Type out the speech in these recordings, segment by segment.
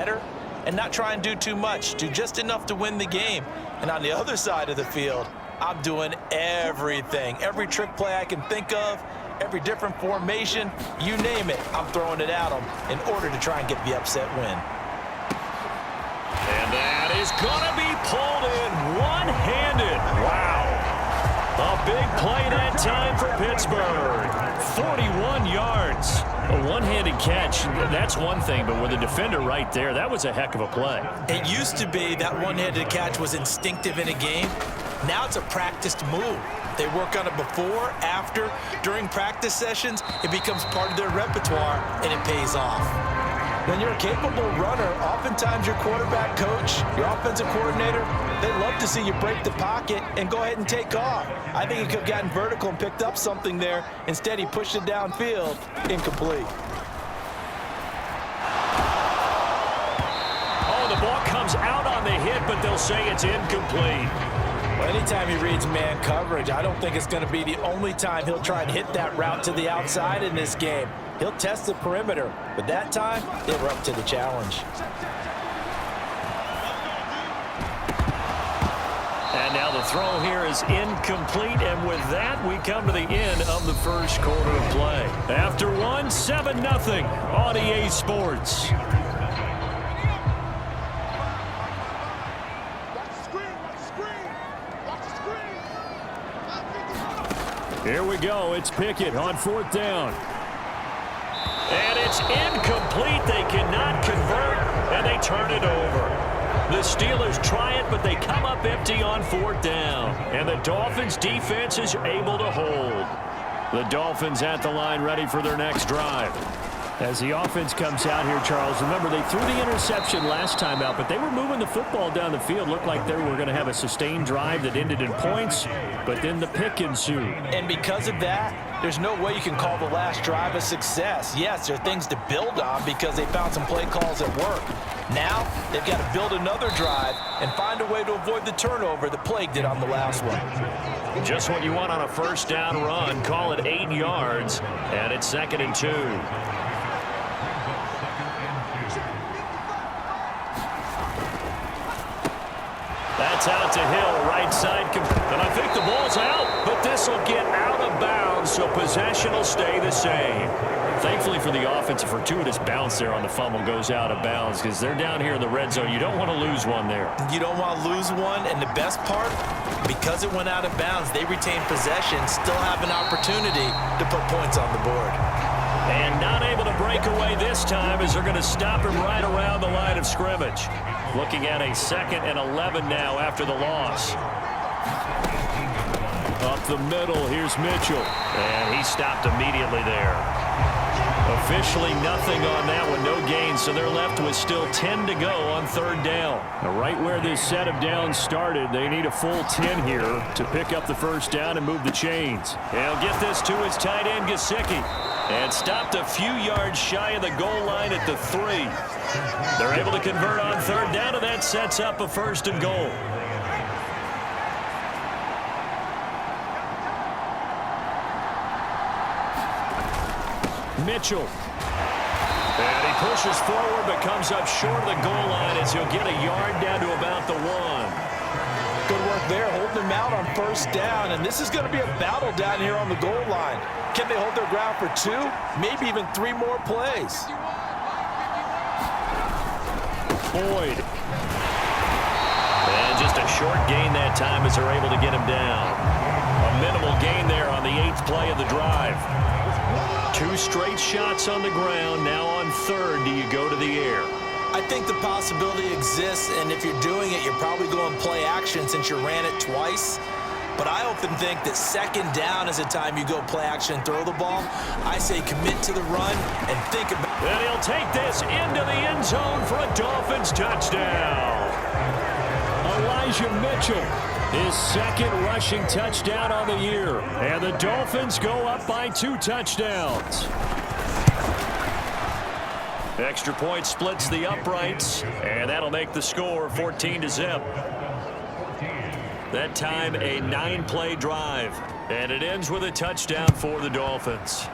better and not try and do too much. Do just enough to win the game. And on the other side of the field, I'm doing everything. Every trick play I can think of, every different formation, you name it, I'm throwing it at them in order to try and get the upset win. And that is going to be pulled in one-handed. Wow. A big play that time for Pittsburgh. 41 yards. A one-handed catch, that's one thing, but with a defender right there, that was a heck of a play. It used to be that one-handed catch was instinctive in a game. Now it's a practiced move. They work on it before, after, during practice sessions. It becomes part of their repertoire, and it pays off. When you're a capable runner, oftentimes your quarterback coach, your offensive coordinator, they love to see you break the pocket and go ahead and take off. I think he could have gotten vertical and picked up something there. Instead, he pushed it downfield. Incomplete. Oh, the ball comes out on the hit, but they'll say it's incomplete. Well, anytime he reads man coverage, I don't think it's going to be the only time he'll try and hit that route to the outside in this game. He'll test the perimeter, but that time, they were up to the challenge. And now the throw here is incomplete, and with that, we come to the end of the first quarter of play. After one, 7-0 on EA Sports. Here we go. It's Pickett on 4th down. And it's incomplete. They cannot convert, and they turn it over. The Steelers try it, but they come up empty on 4th down. And the Dolphins' defense is able to hold. The Dolphins at the line ready for their next drive. As the offense comes out here, Charles, remember they threw the interception last time out, but they were moving the football down the field. Looked like they were going to have a sustained drive that ended in points, but then the pick ensued. And because of that, there's no way you can call the last drive a success. Yes, there are things to build on because they found some play calls that work. Now, they've got to build another drive and find a way to avoid the turnover that plagued it on the last one. Just what you want on a first down run. Call it 8 yards, and it's 2nd and 2. That's out to Hill, right side. And I think the ball's out, but this will get out of bounds, so possession will stay the same. Thankfully for the offense, a fortuitous bounce there on the fumble goes out of bounds because they're down here in the red zone. You don't want to lose one there. You don't want to lose one, and the best part, because it went out of bounds, they retain possession, still have an opportunity to put points on the board. And not able to break away this time as they're going to stop him right around the line of scrimmage. Looking at a 2nd and 11 now after the loss. Up the middle, here's Mitchell. And he stopped immediately there. Officially nothing on that one, no gain, so they're left with still 10 to go on 3rd down. Now, right where this set of downs started, they need a full 10 here to pick up the first down and move the chains. He'll get this to his tight end, Gesicki. And stopped a few yards shy of the goal line at the 3. They're able to convert on 3rd down, and that sets up a 1st and goal. Mitchell. And he pushes forward but comes up short of the goal line as he'll get a yard down to about the 1. Good work there, holding them out on 1st down, and this is going to be a battle down here on the goal line. Can they hold their ground for 2, maybe even 3 more plays? Boyd. And just a short gain that time as they're able to get him down. A minimal gain there on the 8th play of the drive. 2 straight shots on the ground. Now on 3rd, do you go to the air? I think the possibility exists, and if you're doing it, you're probably going play action since you ran it twice. But I often think that 2nd down is a time you go play action and throw the ball. I say commit to the run and think about it. And he'll take this into the end zone for a Dolphins touchdown. Elijah Mitchell, his 2nd rushing touchdown on the year. And the Dolphins go up by 2 touchdowns. Extra point splits the uprights, and that'll make the score 14-0. That time a 9-play drive, and it ends with a touchdown for the Dolphins.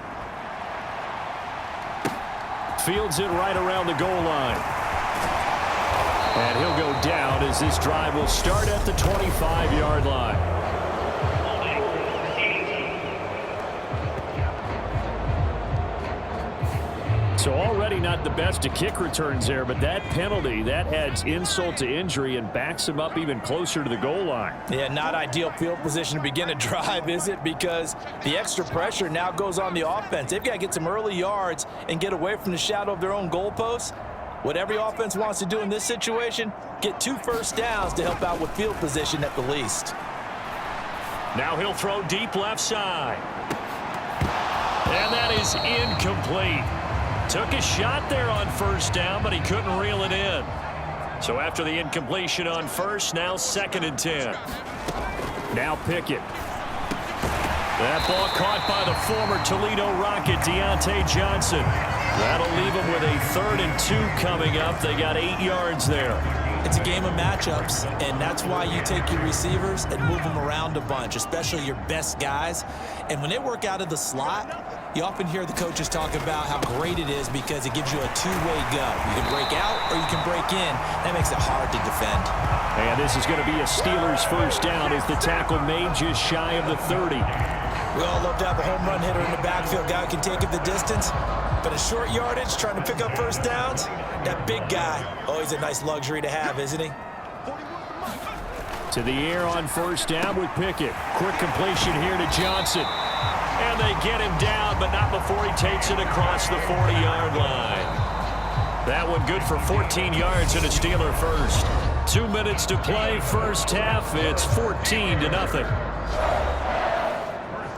Fields it right around the goal line. And he'll go down as this drive will start at the 25-yard line. So already not the best of kick returns there, but that penalty, that adds insult to injury and backs him up even closer to the goal line. Yeah, not ideal field position to begin a drive, is it? Because the extra pressure now goes on the offense. They've got to get some early yards and get away from the shadow of their own goalposts. What every offense wants to do in this situation, get 2 first downs to help out with field position at the least. Now he'll throw deep left side. And that is incomplete. Took a shot there on first down, but he couldn't reel it in. So after the incompletion on first, now 2nd and 10. Now Pickett. That ball caught by the former Toledo Rocket, Deontay Johnson. That'll leave him with a 3rd and 2 coming up. They got 8 yards there. It's a game of matchups, and that's why you take your receivers and move them around a bunch, especially your best guys. And when they work out of the slot, you often hear the coaches talk about how great it is because it gives you a two-way go. You can break out or you can break in. That makes it hard to defend. And this is going to be a Steelers first down as the tackle made just shy of the 30. We all love to have a home run hitter in the backfield. Guy who can take it the distance. But a short yardage, trying to pick up first downs, that big guy, always a nice luxury to have, isn't he? To the air on first down with Pickett. Quick completion here to Johnson. And they get him down, but not before he takes it across the 40-yard line. That one good for 14 yards and a Steeler first. 2 minutes to play, first half. It's 14-0.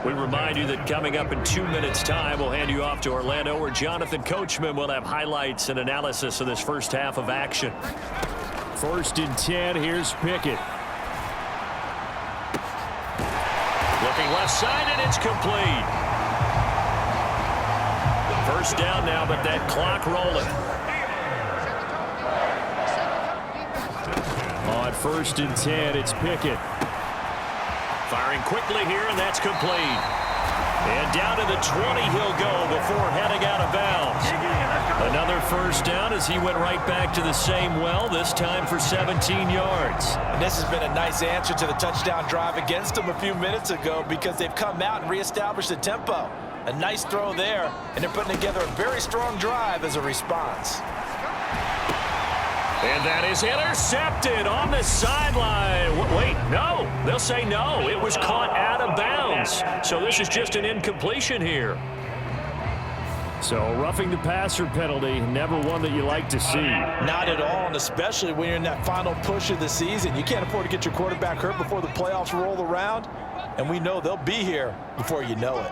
We remind you that coming up in 2 minutes' time, we'll hand you off to Orlando, where Jonathan Coachman will have highlights and analysis of this first half of action. 1st and 10, here's Pickett. Looking left side, and it's complete. First down now, but that clock rolling. On 1st and 10, it's Pickett. Firing quickly here, and that's complete. And down to the 20 he'll go before heading out of bounds. Another first down as he went right back to the same well, this time for 17 yards. And this has been a nice answer to the touchdown drive against them a few minutes ago because they've come out and reestablished the tempo. A nice throw there, and they're putting together a very strong drive as a response. And that is intercepted on the sideline. Wait, no. They'll say no. It was caught out of bounds. So this is just an incompletion here. So roughing the passer penalty, never one that you like to see. Not at all, and especially when you're in that final push of the season. You can't afford to get your quarterback hurt before the playoffs roll around. And we know they'll be here before you know it.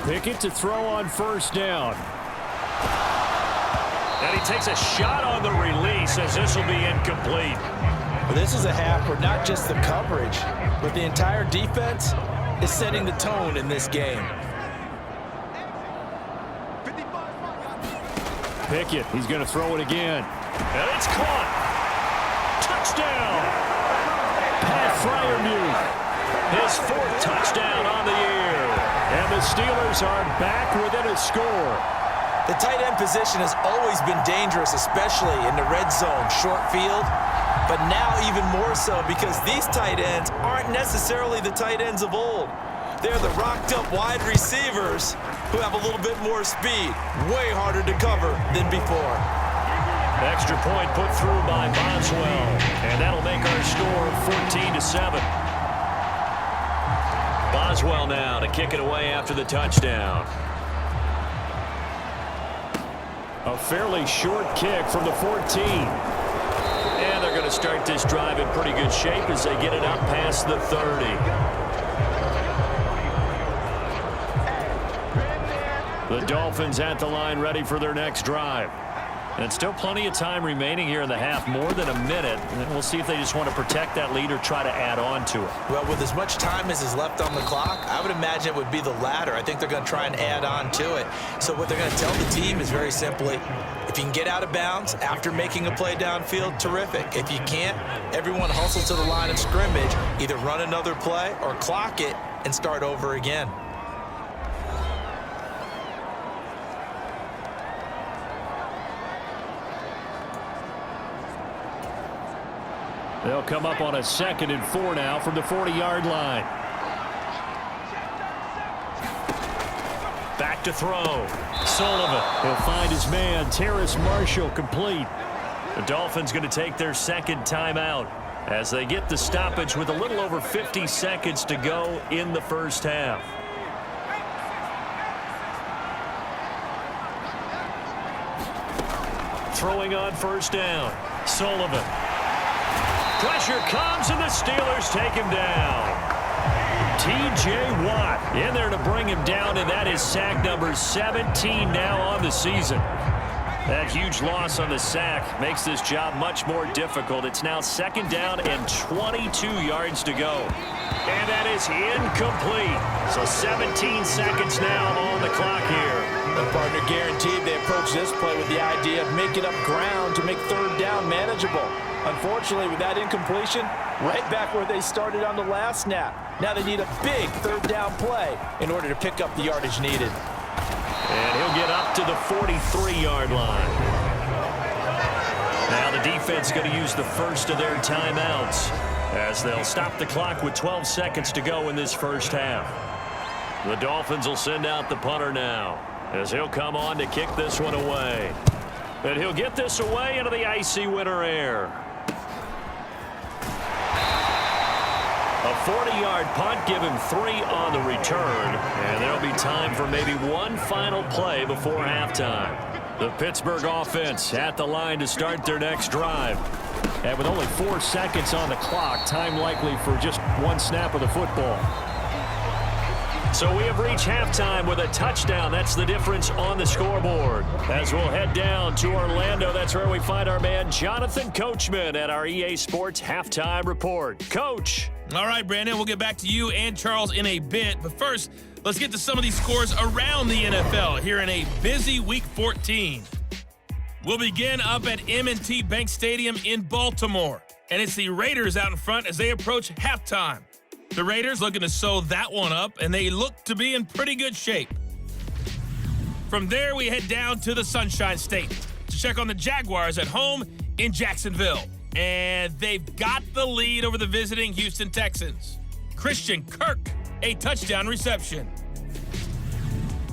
Pickett to throw on first down. And he takes a shot on the release as this will be incomplete. Well, this is a half where not just the coverage, but the entire defense is setting the tone in this game. Pickett, he's going to throw it again. And it's caught. Touchdown. Pat Freiermuth, his 4th touchdown on the year. And the Steelers are back within a score. The tight end position has always been dangerous, especially in the red zone, short field. But now even more so because these tight ends aren't necessarily the tight ends of old. They're the rocked-up wide receivers who have a little bit more speed, way harder to cover than before. Extra point put through by Boswell, and that'll make our score 14-7. Boswell now to kick it away after the touchdown. A fairly short kick from the 14. And they're going to start this drive in pretty good shape as they get it up past the 30. The Dolphins at the line ready for their next drive. And still plenty of time remaining here in the half, more than a minute. And we'll see if they just want to protect that lead or try to add on to it. Well, with as much time as is left on the clock, I would imagine it would be the latter. I think they're going to try and add on to it. So what they're going to tell the team is very simply, if you can get out of bounds after making a play downfield, terrific. If you can't, everyone hustle to the line of scrimmage, either run another play or clock it and start over again. They'll come up on a 2nd and 4 now from the 40-yard line. Back to throw. Sullivan. He'll find his man, Terrace Marshall, complete. The Dolphins going to take their 2nd timeout as they get the stoppage with a little over 50 seconds to go in the first half. Throwing on 1st down. Sullivan. Pressure comes, and the Steelers take him down. T.J. Watt in there to bring him down, and that is sack number 17 now on the season. That huge loss on the sack makes this job much more difficult. It's now 2nd down and 22 yards to go. And that is incomplete. So 17 seconds now on the clock here. The partner guaranteed they approach this play with the idea of making up ground to make 3rd down manageable. Unfortunately, with that incompletion, right back where they started on the last snap. Now they need a big 3rd down play in order to pick up the yardage needed. And he'll get up to the 43-yard line. Now the defense going to use the first of their timeouts as they'll stop the clock with 12 seconds to go in this first half. The Dolphins will send out the punter now as he'll come on to kick this one away. And he'll get this away into the icy winter air. A 40-yard punt, give him 3 on the return, and there'll be time for maybe one final play before halftime. The Pittsburgh offense at the line to start their next drive. And with only 4 seconds on the clock, time likely for just one snap of the football. So we have reached halftime with a touchdown. That's the difference on the scoreboard. As we'll head down to Orlando, that's where we find our man Jonathan Coachman at our EA Sports Halftime Report. Coach. All right, Brandon, we'll get back to you and Charles in a bit. But first, let's get to some of these scores around the NFL here in a busy Week 14. We'll begin up at M&T Bank Stadium in Baltimore. And it's the Raiders out in front as they approach halftime. The Raiders looking to sew that one up, and they look to be in pretty good shape. From there, we head down to the Sunshine State to check on the Jaguars at home in Jacksonville. And they've got the lead over the visiting Houston Texans. Christian Kirk, a touchdown reception.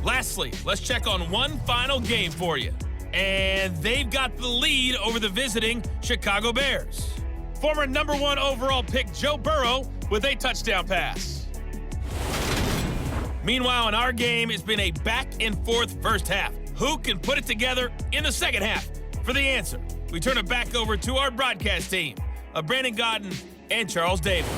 Lastly, let's check on one final game for you. And they've got the lead over the visiting Chicago Bears. Former number 1 overall pick Joe Burrow with a touchdown pass. Meanwhile, in our game, it's been a back-and-forth first half. Who can put it together in the second half? For the answer, we turn it back over to our broadcast team of Brandon Godden and Charles Davis.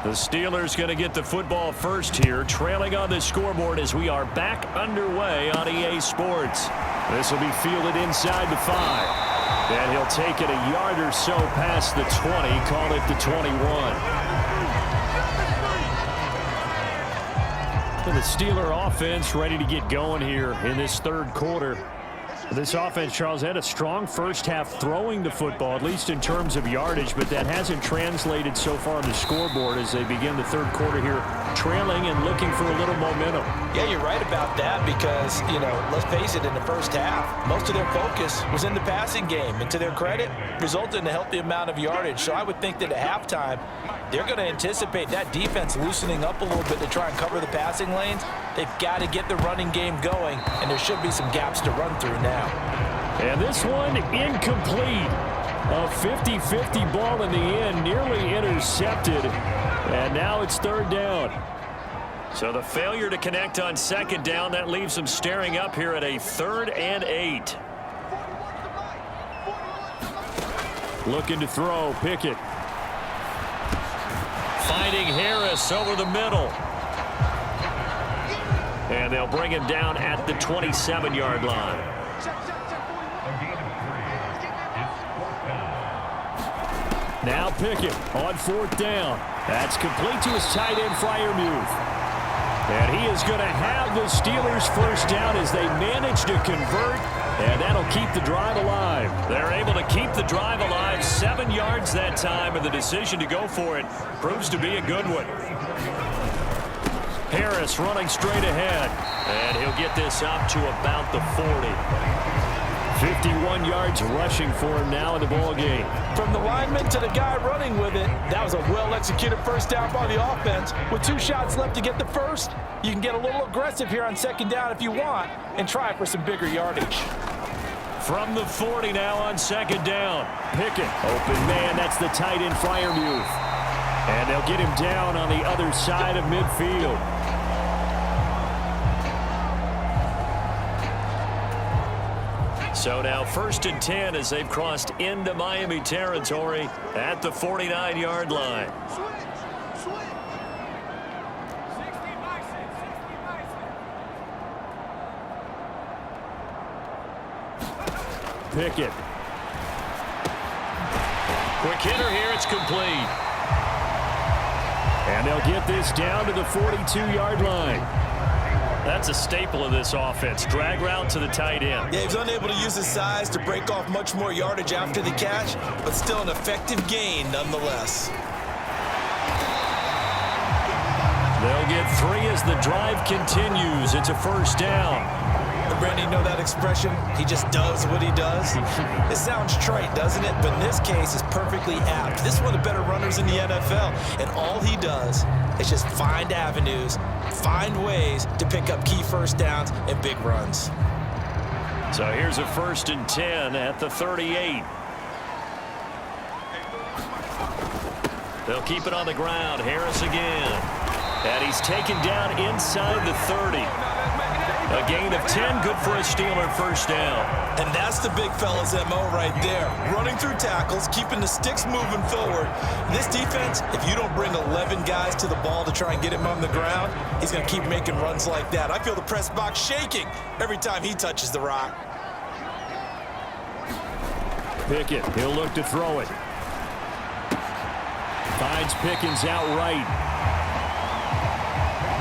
The Steelers going to get the football first here, trailing on the scoreboard as we are back underway on EA Sports. This will be fielded inside the 5. And he'll take it a yard or so past the 20, call it the 21. And the Steeler offense ready to get going here in this 3rd quarter. This offense, Charles, had a strong first half throwing the football, at least in terms of yardage, but that hasn't translated so far on the scoreboard as they begin the 3rd quarter here, trailing and looking for a little momentum. Yeah, you're right about that because, let's face it, in the first half, most of their focus was in the passing game. And to their credit, resulted in a healthy amount of yardage. So I would think that at halftime, they're going to anticipate that defense loosening up a little bit to try and cover the passing lanes. They've got to get the running game going, and there should be some gaps to run through now. And this one incomplete. A 50-50 ball in the end, nearly intercepted. And now it's 3rd down. So the failure to connect on 2nd down, that leaves them staring up here at a 3rd and 8. Looking to throw, Pickett. Finding Harris over the middle. And they'll bring him down at the 27-yard line. Now Pickett on 4th down. That's complete to his tight end Freiermuth. And he is going to have the Steelers first down as they manage to convert, and that'll keep the drive alive. They're able to keep the drive alive, 7 yards that time, and the decision to go for it proves to be a good one. Harris running straight ahead, and he'll get this up to about the 40. 51 yards rushing for him now in the ball game. From the lineman to the guy running with it, that was a well-executed first down by the offense. With 2 shots left to get the first, you can get a little aggressive here on second down if you want and try for some bigger yardage. From the 40 now on second down. Pickett, open man, that's the tight end Freiermuth. And they'll get him down on the other side of midfield. So now 1st and 10 as they've crossed into Miami territory at the 49-yard line. Pickett. Quick hitter here, it's complete. And they'll get this down to the 42-yard line. That's a staple of this offense. Drag route to the tight end. Yeah, he's unable to use his size to break off much more yardage after the catch, but still an effective gain nonetheless. They'll get 3 as the drive continues. It's a first down. Brandon, you know that expression? He just does what he does. It sounds trite, doesn't it? But in this case, it's perfectly apt. This is one of the better runners in the NFL, and all he does is just find avenues, find ways to pick up key first downs and big runs. So here's a 1st and 10 at the 38. They'll keep it on the ground. Harris again. And he's taken down inside the 30. A gain of 10, good for a Steeler first down. And that's the big fella's MO right there. Running through tackles, keeping the sticks moving forward. This defense, if you don't bring 11 guys to the ball to try and get him on the ground, he's going to keep making runs like that. I feel the press box shaking every time he touches the rock. Pickett, he'll look to throw it. Finds Pickens outright.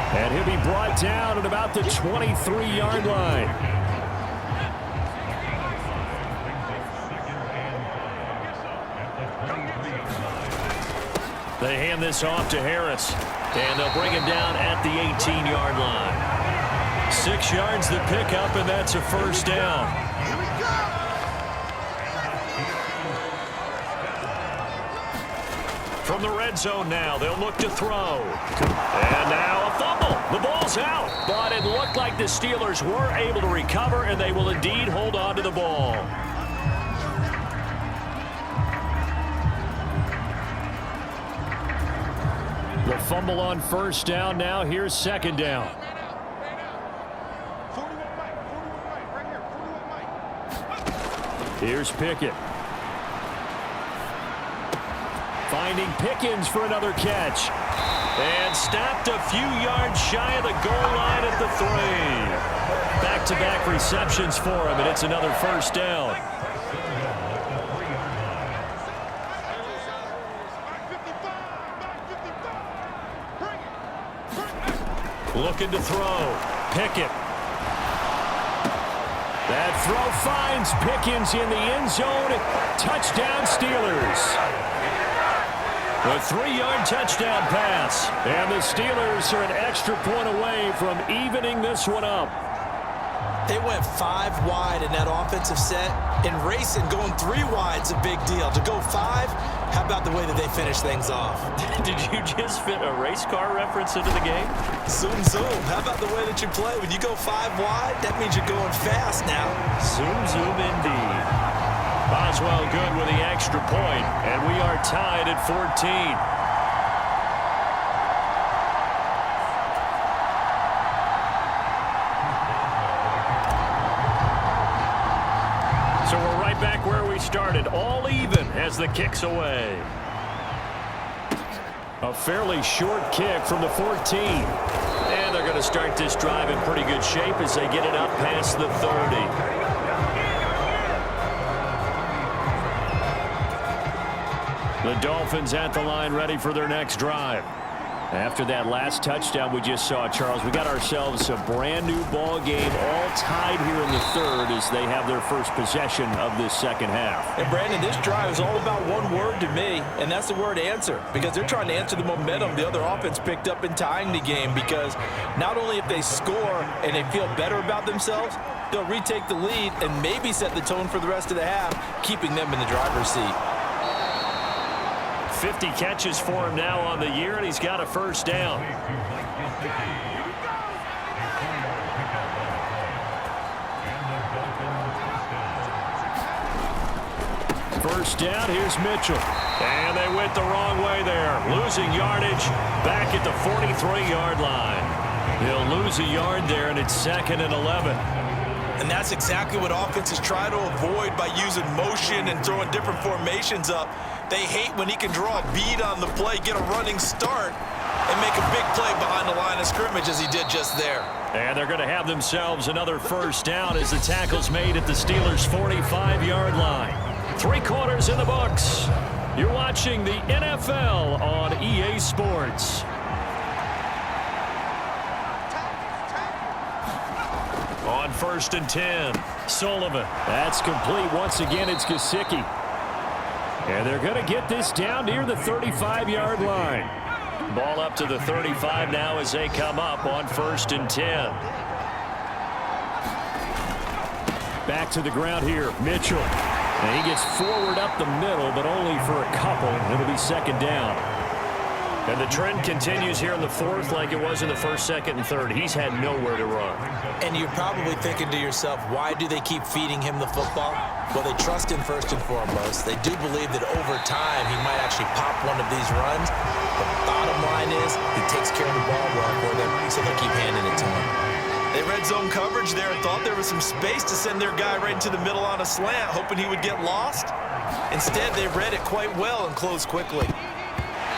And he'll be brought down at about the 23-yard line. They hand this off to Harris. And they'll bring him down at the 18-yard line. 6 yards the pickup, and that's a first down. From the red zone now, they'll look to throw. And now a fumble. The ball's out. But it looked like the Steelers were able to recover, and they will indeed hold on to the ball. The fumble on first down now. Here's second down. Here's Pickett. Finding Pickens for another catch. And stopped a few yards shy of the goal line at the 3. Back-to-back receptions for him, and it's another first down. Looking to throw. Pickett. That throw finds Pickens in the end zone. Touchdown Steelers. A 3-yard touchdown pass. And the Steelers are an extra point away from evening this one up. They went 5 wide in that offensive set. And racing, going 3 wide's a big deal. To go 5, how about the way that they finish things off? Did you just fit a race car reference into the game? Zoom, zoom. How about the way that you play? When you go 5 wide, that means you're going fast now. Zoom, zoom indeed. Boswell good with the extra point, and we are tied at 14. So we're right back where we started, all even as the kick's away. A fairly short kick from the 14. And they're going to start this drive in pretty good shape as they get it up past the 30. The Dolphins at the line ready for their next drive. After that last touchdown we just saw, Charles, we got ourselves a brand new ball game, all tied here in the third as they have their first possession of this second half. And Brandon, this drive is all about one word to me, and that's the word answer, because they're trying to answer the momentum the other offense picked up in tying the game, because not only if they score and they feel better about themselves, they'll retake the lead and maybe set the tone for the rest of the half, keeping them in the driver's seat. 50 catches for him now on the year, and he's got a first down. First down, here's Mitchell. And they went the wrong way there. Losing yardage back at the 43-yard line. He'll lose a yard there, and it's 2nd and 11. And that's exactly what offenses try to avoid by using motion and throwing different formations up. They hate when he can draw a bead on the play, get a running start, and make a big play behind the line of scrimmage as he did just there. And they're going to have themselves another first down as the tackle's made at the Steelers' 45-yard line. 3 quarters in the books. You're watching the NFL on EA Sports. On 1st and 10, Sullivan. That's complete. Once again, it's Gesicki. And they're going to get this down near the 35-yard line. Ball up to the 35 now as they come up on 1st and 10. Back to the ground here, Mitchell. And he gets forward up the middle, but only for a couple. It'll be 2nd down. And the trend continues here in the 4th like it was in the 1st, 2nd, and 3rd. He's had nowhere to run. And you're probably thinking to yourself, why do they keep feeding him the football? Well, they trust him first and foremost. They do believe that over time he might actually pop one of these runs. But the bottom line is he takes care of the ball well for them, so they'll keep handing it to him. They red zone coverage there and thought there was some space to send their guy right into the middle on a slant, hoping he would get lost. Instead, they read it quite well and closed quickly.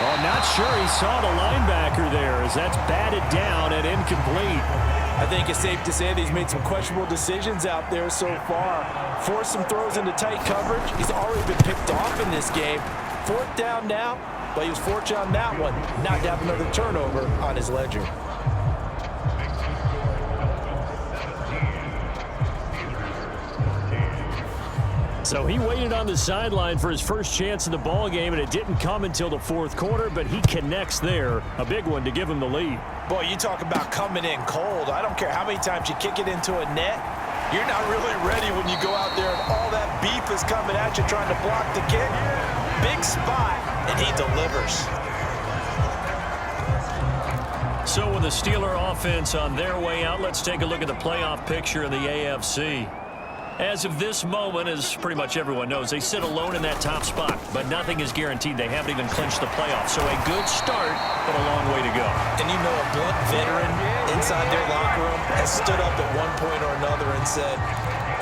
Oh, not sure he saw the linebacker there as that's batted down and incomplete. I think it's safe to say that he's made some questionable decisions out there so far. Forced some throws into tight coverage. He's already been picked off in this game. 4th down now, but he was fortunate on that one. Not to have another turnover on his ledger. So he waited on the sideline for his first chance in the ball game, and it didn't come until the 4th quarter, but he connects there. A big one to give him the lead. Boy, you talk about coming in cold. I don't care how many times you kick it into a net. You're not really ready when you go out there and all that beef is coming at you trying to block the kick. Big spot, and he delivers. So with the Steeler offense on their way out, let's take a look at the playoff picture in the AFC. As of this moment, as pretty much everyone knows, they sit alone in that top spot, but nothing is guaranteed. They haven't even clinched the playoffs, so a good start, but a long way to go. And you know, a blunt veteran inside their locker room has stood up at one point or another and said,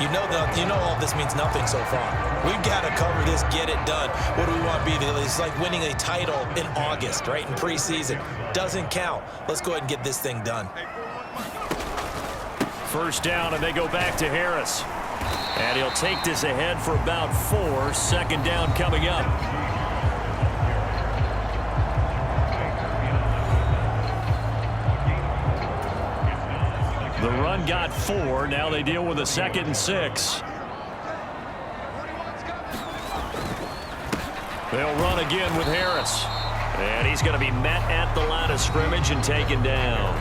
you know all this means nothing so far. We've got to cover this, get it done. What do we want to be? It's like winning a title in August, right, in preseason. Doesn't count. Let's go ahead and get this thing done. First down, and they go back to Harris. And he'll take this ahead for about 4. 2nd down coming up. The run got 4. Now they deal with a 2nd and 6. They'll run again with Harris. And he's going to be met at the line of scrimmage and taken down.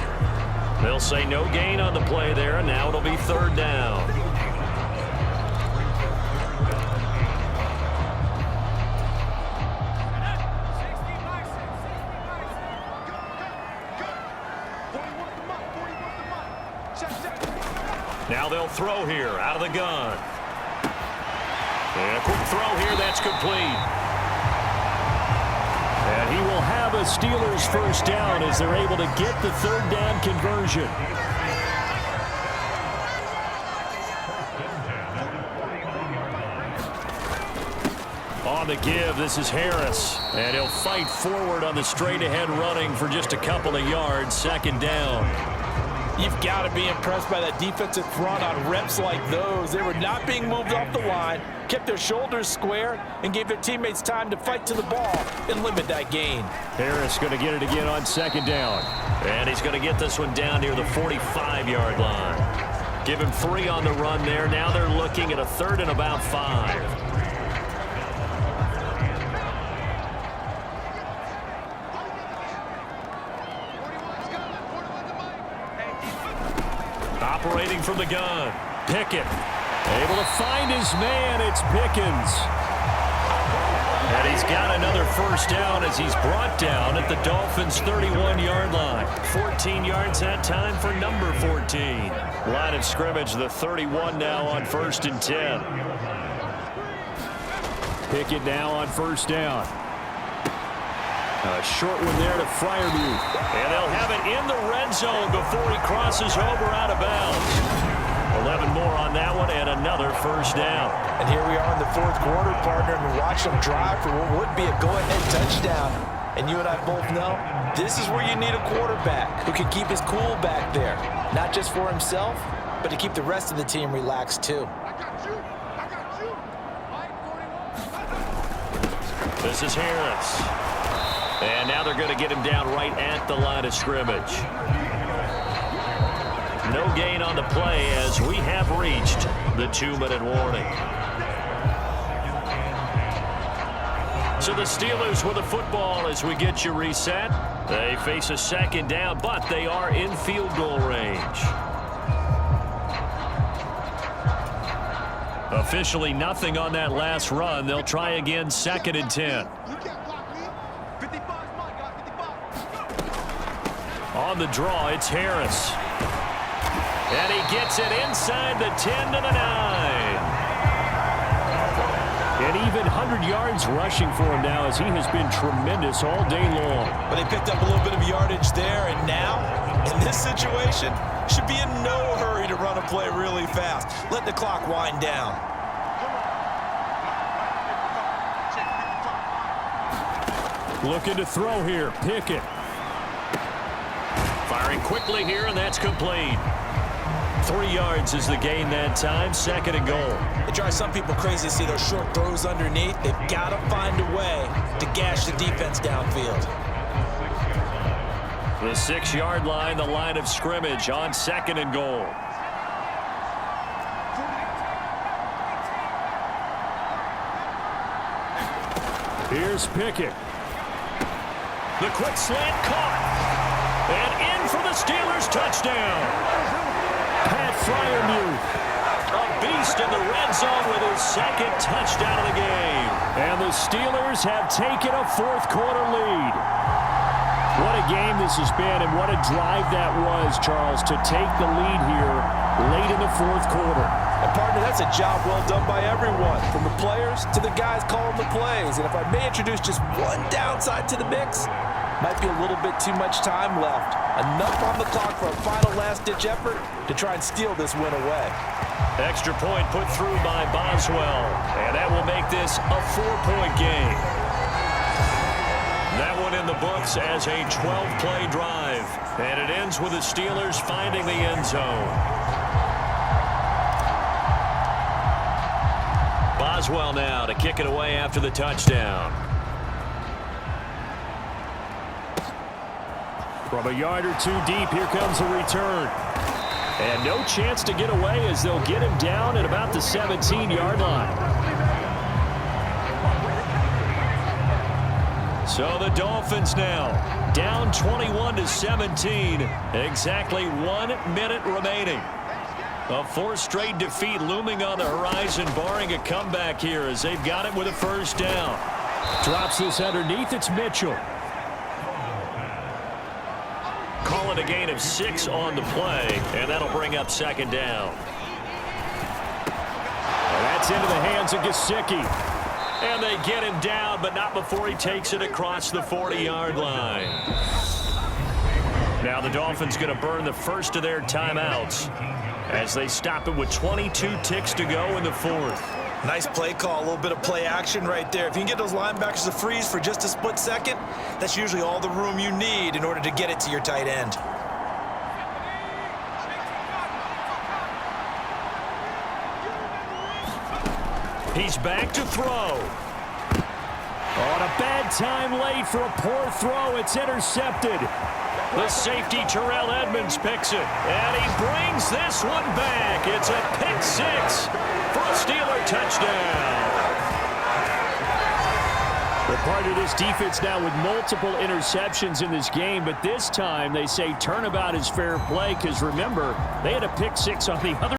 They'll say no gain on the play there. Now it'll be 3rd down. Now they'll throw here out of the gun. And a quick throw here, that's complete. And he will have a Steelers first down as they're able to get the 3rd down conversion. On the give, this is Harris. And he'll fight forward on the straight-ahead running for just a couple of yards. 2nd down. You've got to be impressed by that defensive front on reps like those. They were not being moved off the line, kept their shoulders square, and gave their teammates time to fight to the ball and limit that gain. Harris going to get it again on 2nd down. And he's going to get this one down near the 45-yard line. Give him 3 on the run there. Now they're looking at a 3rd and about 5. Operating from the gun. Pickett. Able to find his man. It's Pickens. And he's got another first down as he's brought down at the Dolphins' 31-yard line. 14 yards that time for number 14. Line of scrimmage, the 31 now on 1st and 10. Pickett now on first down. A short one there to Freiermuth. And they'll have it in the red zone before he crosses over out of bounds. 11 more on that one and another first down. And here we are in the fourth quarter, partner, and we watch them drive for what would be a go-ahead touchdown. And you and I both know this is where you need a quarterback who can keep his cool back there, not just for himself, but to keep the rest of the team relaxed too. This is Harris. And now they're going to get him down right at the line of scrimmage. No gain on the play as we have reached the 2-minute warning. So the Steelers with the football as we get you reset. They face a second down, but they are in field goal range. Officially nothing on that last run. They'll try again 2nd and 10. On the draw, it's Harris. And he gets it inside the 10 to the 9. And even 100 yards rushing for him now as he has been tremendous all day long. But they picked up a little bit of yardage there, and now, in this situation, should be in no hurry to run a play really fast. Let the clock wind down. Looking to throw here, Pickett. Firing quickly here, and that's complete. 3 yards is the gain that time, 2nd and goal. It drives some people crazy to see those short throws underneath. They've got to find a way to gash the defense downfield. The 6-yard line, the line of scrimmage on 2nd and goal. Here's Pickett. The quick slant caught. And in for the Steelers touchdown. Pat Freiermuth, a beast in the red zone with his 2nd touchdown of the game. And the Steelers have taken a fourth-quarter lead. What a game this has been, and what a drive that was, Charles, to take the lead here late in the fourth quarter. And, partner, that's a job well done by everyone, from the players to the guys calling the plays. And if I may introduce just one downside to the mix, might be a little bit too much time left. Enough on the clock for a final last-ditch effort to try and steal this win away. Extra point put through by Boswell, and that will make this a 4-point game. That one in the books as a 12-play drive, and it ends with the Steelers finding the end zone. Boswell now to kick it away after the touchdown. From a yard or two deep, here comes the return. And no chance to get away as they'll get him down at about the 17-yard line. So the Dolphins now down 21-17. Exactly 1 minute remaining. A 4th straight defeat looming on the horizon, barring a comeback here as they've got it with a first down. Drops this underneath. It's Mitchell. Call it a gain of 6 on the play, and that'll bring up 2nd down. And that's into the hands of Gesicki. And they get him down, but not before he takes it across the 40-yard line. Now the Dolphins going to burn the first of their timeouts as they stop it with 22 ticks to go in the 4th. Nice play call, a little bit of play action right there. If you can get those linebackers to freeze for just a split second, that's usually all the room you need in order to get it to your tight end. He's back to throw. On a bad time late for a poor throw. It's intercepted. The safety, Terrell Edmonds, picks it. And he brings this one back. It's a pick 6 for a Steeler touchdown. We're part of this defense now with multiple interceptions in this game, but this time they say turnabout is fair play because, remember, they had a pick 6 on the other